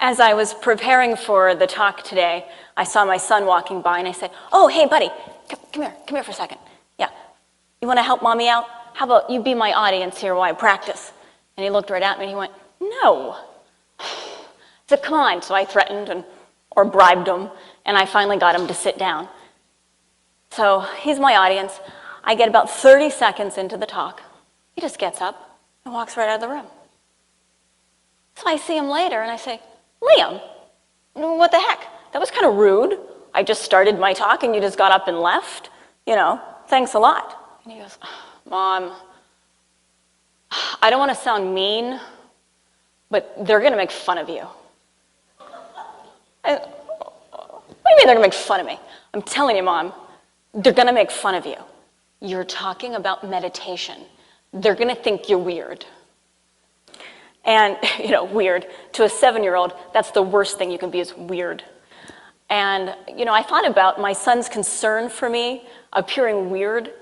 As I was preparing for the talk today, I saw my son walking by and I said, "Oh, hey buddy, come here for a second. Yeah, you want to help mommy out? How about you be my audience here while I practice?" And he looked right at me and he went, "No." I said, "Come on." So I threatened or bribed him, and I finally got him to sit down. So he's my audience. I get about 30 seconds into the talk. He just gets up and walks right out of the room. So I see him later and I say, "Liam, what the heck? That was kind of rude. I just started my talk and you just got up and left. Thanks a lot." And he goes, "Mom, I don't want to sound mean, but they're going to make fun of you." What do you mean they're going to make fun of me? "I'm telling you, Mom, they're going to make fun of you. You're talking about meditation. They're going to think you're weird." And, weird. To a 7-year-old, that's the worst thing you can be, is weird. And, I thought about my son's concern for me appearing weird.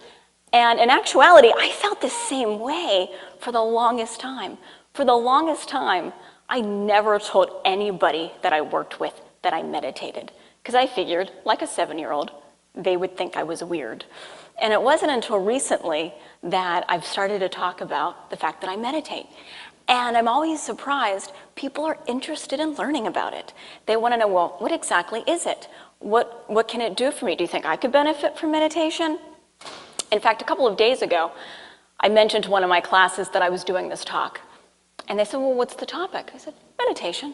And in actuality, I felt the same way for the longest time. For the longest time, I never told anybody that I worked with that I meditated, because I figured, like a 7-year-old, they would think I was weird. And it wasn't until recently that I've started to talk about the fact that I meditate. And I'm always surprised people are interested in learning about it. They want to know, well, what exactly is it? What can it do for me? Do you think I could benefit from meditation? In fact, a couple of days ago, I mentioned to one of my classes that I was doing this talk. And they said, "Well, what's the topic?" I said, "Meditation."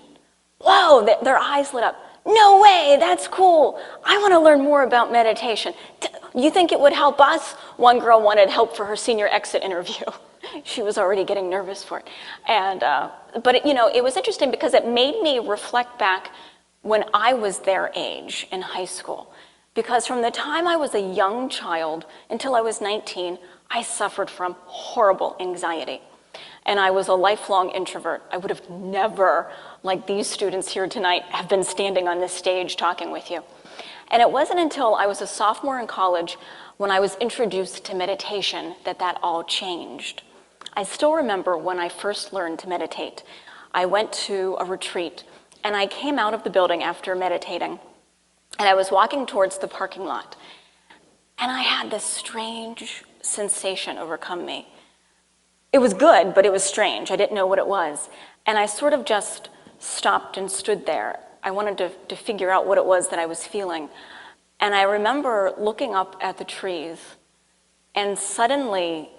Whoa, their eyes lit up. "No way, that's cool. I want to learn more about meditation. You think it would help us?" One girl wanted help for her senior exit interview. She was already getting nervous for it. But it was interesting because it made me reflect back when I was their age in high school. Because from the time I was a young child until I was 19, I suffered from horrible anxiety. And I was a lifelong introvert. I would have never, like these students here tonight, have been standing on this stage talking with you. And it wasn't until I was a sophomore in college when I was introduced to meditation that all changed. I still remember when I first learned to meditate. I went to a retreat, and I came out of the building after meditating, and I was walking towards the parking lot, and I had this strange sensation overcome me. It was good, but it was strange. I didn't know what it was. And I sort of just stopped and stood there. I wanted to figure out what it was that I was feeling. And I remember looking up at the trees, and suddenly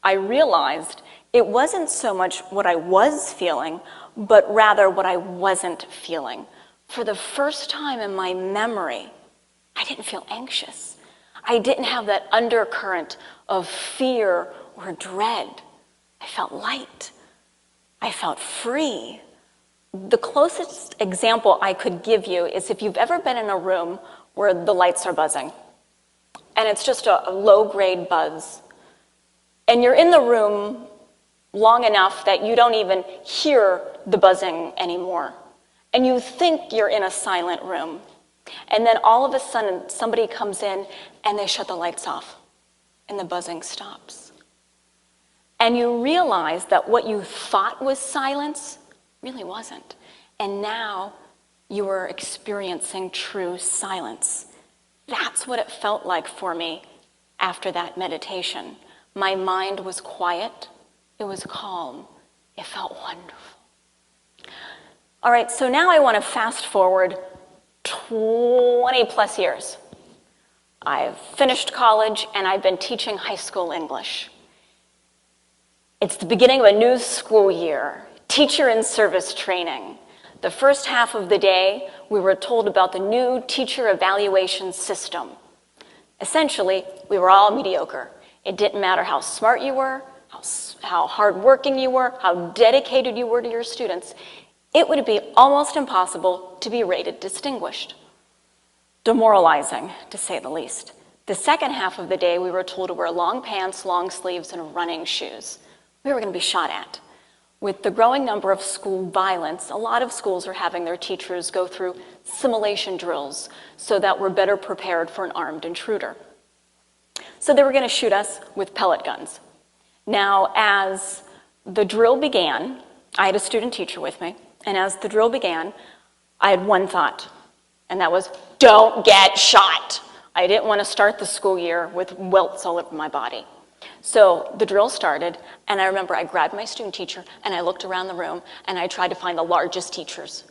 I realized it wasn't so much what I was feeling, but rather what I wasn't feeling. For the first time in my memory, I didn't feel anxious. I didn't have that undercurrent of fear or dread. I felt light. I felt free. The closest example I could give you is if you've ever been in a room where the lights are buzzing, and it's just a low-grade buzz, and you're in the room long enough that you don't even hear the buzzing anymore, and you think you're in a silent room, and then all of a sudden somebody comes in and they shut the lights off, and the buzzing stops. And you realize that what you thought was silence really wasn't. And now you are experiencing true silence. That's what it felt like for me after that meditation. My mind was quiet. It was calm. It felt wonderful. All right, so now I want to fast forward 20 plus years. I've finished college and I've been teaching high school English. It's the beginning of a new school year, teacher in service training. The first half of the day, we were told about the new teacher evaluation system. Essentially, we were all mediocre. It didn't matter how smart you were, how hardworking you were, how dedicated you were to your students. It would be almost impossible to be rated distinguished. Demoralizing, to say the least. The second half of the day, we were told to wear long pants, long sleeves, and running shoes. We were going to be shot at. With the growing number of school violence, a lot of schools are having their teachers go through simulation drills so that we're better prepared for an armed intruder. So they were going to shoot us with pellet guns. Now, as the drill began, I had a student teacher with me, And as the drill began, I had one thought, and that was, don't get shot. I didn't want to start the school year with welts all over my body. So the drill started, and I remember I grabbed my student teacher, and I looked around the room, and I tried to find the largest teachers.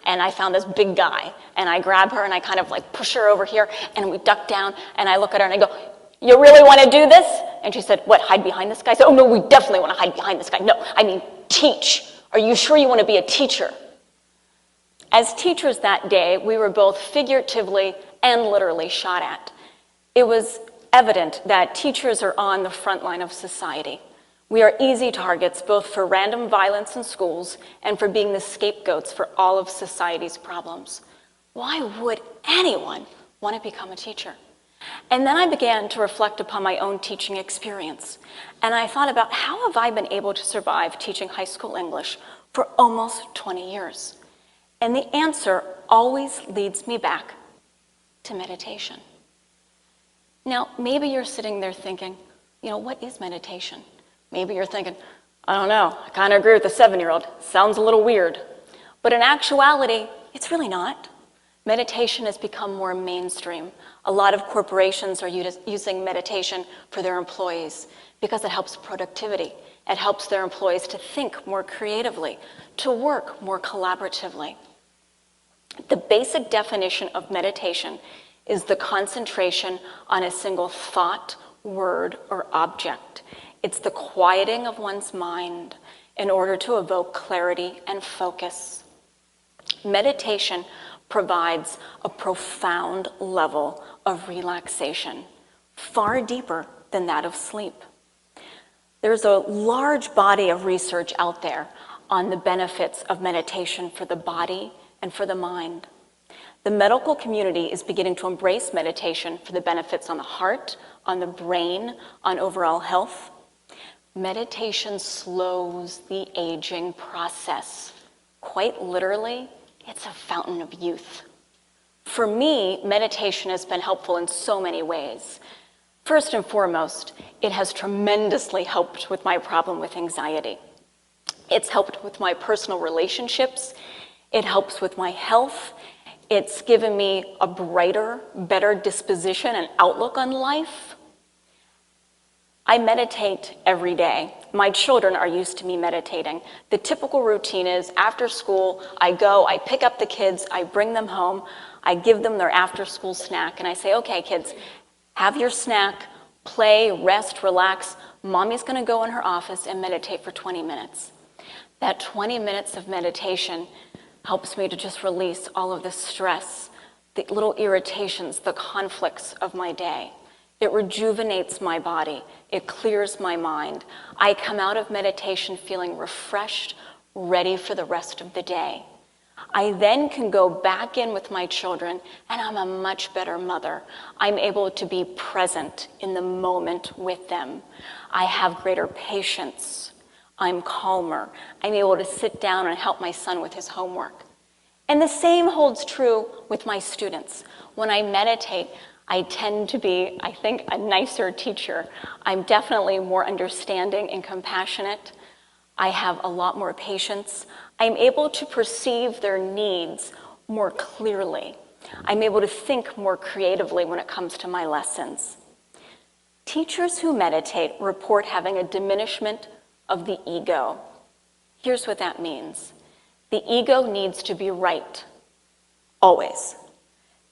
And I found this big guy, and I grab her, and I kind of like push her over here, and we duck down, and I look at her, and I go, you really want to do this? And she said, what, hide behind this guy? I said, oh, no, we definitely want to hide behind this guy. No, I mean, teach. Are you sure you want to be a teacher? As teachers that day, we were both figuratively and literally shot at. It was evident that teachers are on the front line of society. We are easy targets both for random violence in schools and for being the scapegoats for all of society's problems. Why would anyone want to become a teacher? And then I began to reflect upon my own teaching experience. And I thought about how have I been able to survive teaching high school English for almost 20 years? And the answer always leads me back to meditation. Now, maybe you're sitting there thinking, you know, what is meditation? Maybe you're thinking, I don't know, I kind of agree with the 7-year-old. Sounds a little weird. But in actuality, it's really not. Meditation has become more mainstream. A lot of corporations are using meditation for their employees because it helps productivity. It helps their employees to think more creatively, to work more collaboratively. The basic definition of meditation is the concentration on a single thought, word, or object. It's the quieting of one's mind in order to evoke clarity and focus. Meditation provides a profound level of relaxation, far deeper than that of sleep. There's a large body of research out there on the benefits of meditation for the body and for the mind. The medical community is beginning to embrace meditation for the benefits on the heart, on the brain, on overall health. Meditation slows the aging process. Quite literally, it's a fountain of youth. For me, meditation has been helpful in so many ways. First and foremost, it has tremendously helped with my problem with anxiety. It's helped with my personal relationships. It helps with my health. It's given me a brighter, better disposition and outlook on life. I meditate every day. My children are used to me meditating. The typical routine is after school, I go, I pick up the kids, I bring them home, I give them their after-school snack, and I say, okay, kids, have your snack, play, rest, relax. Mommy's going to go in her office and meditate for 20 minutes. That 20 minutes of meditation helps me to just release all of the stress, the little irritations, the conflicts of my day. It rejuvenates my body. It clears my mind. I come out of meditation feeling refreshed, ready for the rest of the day. I then can go back in with my children, and I'm a much better mother. I'm able to be present in the moment with them. I have greater patience. I'm calmer. I'm able to sit down and help my son with his homework. And the same holds true with my students. When I meditate, I tend to be, I think, a nicer teacher. I'm definitely more understanding and compassionate. I have a lot more patience. I'm able to perceive their needs more clearly. I'm able to think more creatively when it comes to my lessons. Teachers who meditate report having a diminishment of the ego. Here's what that means. The ego needs to be right, always.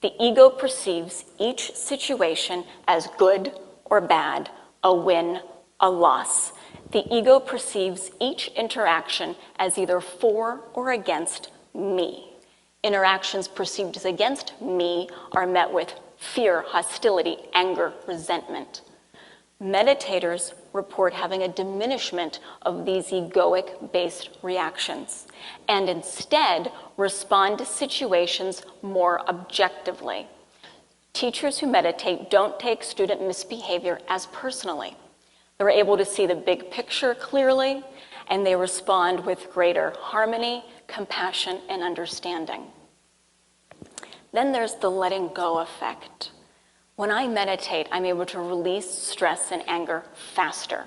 The ego perceives each situation as good or bad, a win, a loss. The ego perceives each interaction as either for or against me. Interactions perceived as against me are met with fear, hostility, anger, resentment. Meditators report having a diminishment of these egoic-based reactions and instead respond to situations more objectively. Teachers who meditate don't take student misbehavior as personally. They're able to see the big picture clearly, and they respond with greater harmony, compassion, and understanding. Then there's the letting go effect. When I meditate, I'm able to release stress and anger faster.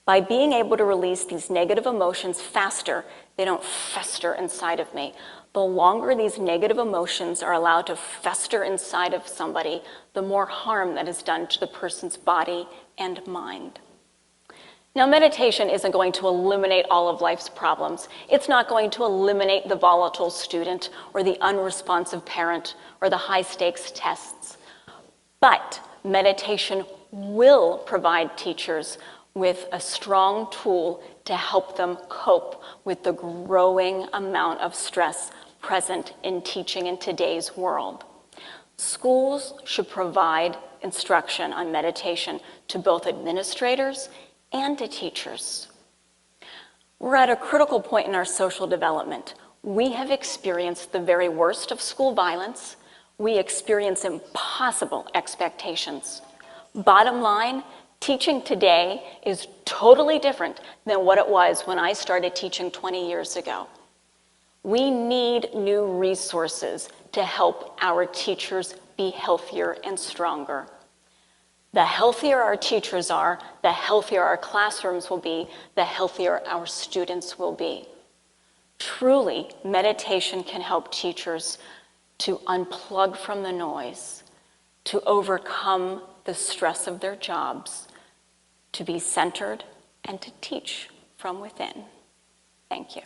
By being able to release these negative emotions faster, they don't fester inside of me. The longer these negative emotions are allowed to fester inside of somebody, the more harm that is done to the person's body and mind. Now, meditation isn't going to eliminate all of life's problems. It's not going to eliminate the volatile student or the unresponsive parent or the high-stakes tests. But meditation will provide teachers with a strong tool to help them cope with the growing amount of stress present in teaching in today's world. Schools should provide instruction on meditation to both administrators and to teachers. We're at a critical point in our social development. We have experienced the very worst of school violence. We experience impossible expectations. Bottom line, teaching today is totally different than what it was when I started teaching 20 years ago. We need new resources to help our teachers be healthier and stronger. The healthier our teachers are, the healthier our classrooms will be, the healthier our students will be. Truly, meditation can help teachers to unplug from the noise, to overcome the stress of their jobs, to be centered, and to teach from within. Thank you.